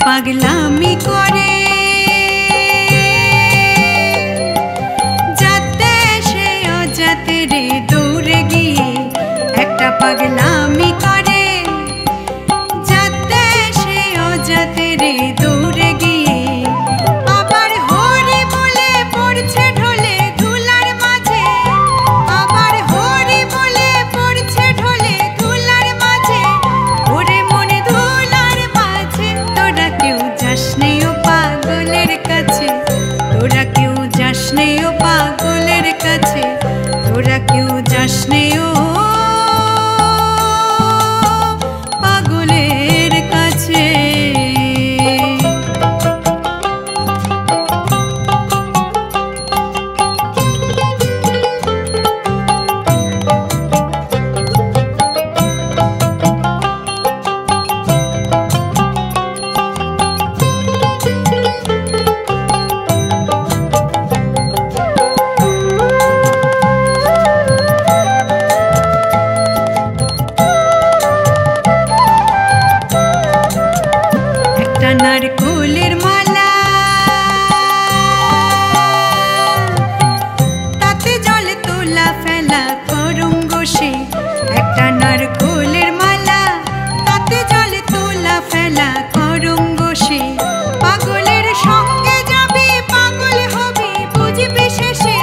পাগলামি করে যাতে সে অজাতে রে দৌড়ে গিয়ে একটা পাগলামি করে যাতে সে অজাতে রে দৌড়ে গিয়ে আবার হরি বলে পড়ছে ঢোলে ধুলার মাঝে আবার হরি বলে পড়ছে ঢোলে ধুলার মাঝে ওরে মনে ধুলার মাঝে তোরা কেউ যাস নেই ও পাগলের কাছে তোরা কেউ যাস নেই ও পাগলের কাছে তোরা কেউ যাস নেই ও পাগলের কাছে নারকোলের মালা তাতে জলে তোলা ফেলা করুম গোসে একটা নারকোলের মালা তাতে জলে তোলা ফেলা করুম গোসে পাগলের সঙ্গে যাবি পাগল হবি বুঝবি শেষে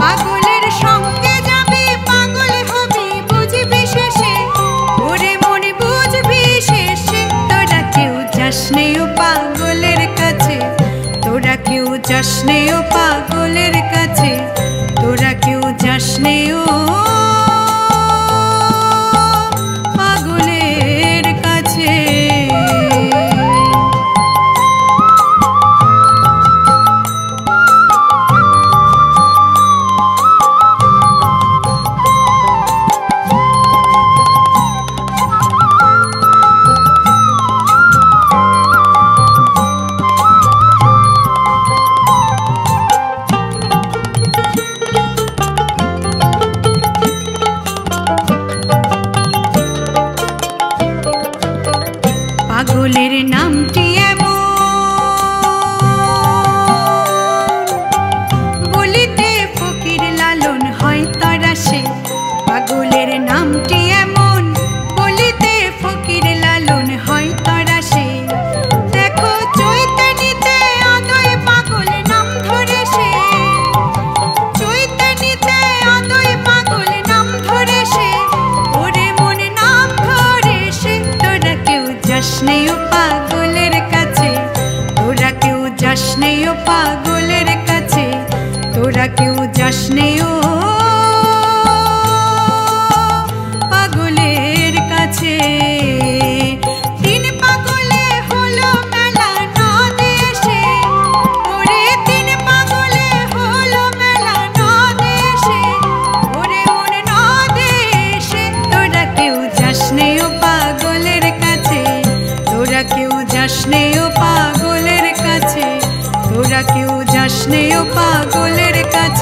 পাগলের সঙ্গে যাবি পাগল হবি বুঝবি শেষে ওরে মনে বুঝবি শেষে তোরা কেউ যাস নেই ও পাগলের কাছে তোরা কেউ যাস নেই ও পাগলের কাছে তোরা কেউ যাস নেই ও পাগলের কাছে পাগলের নামটি এমন বলিতে ফকির লালন হয় তারা সে পাগলের নামটি এমন বলিতে ফকির লালন হয় তারা সে দেখো চৈতানিতে আদয় পাগল নাম ধরে সে চৈতানিতে আদয় পাগল নাম ধরে সে ওরে মনে নাম ধরে সে তোরা কেউ যাস নেই ও পাগলের কাছে তোরা কেউ যাস নেই ও পাগলের কাছে তোরা কেউ যাস নেই ও পাগলের কাছে তিন পাগলে হলো মেলা নদে এসে ওরে তিন পাগলে হলো মেলা নদে এসে ওরে মনে তোরা কেউ যাস নে ও পাগলের কাছে।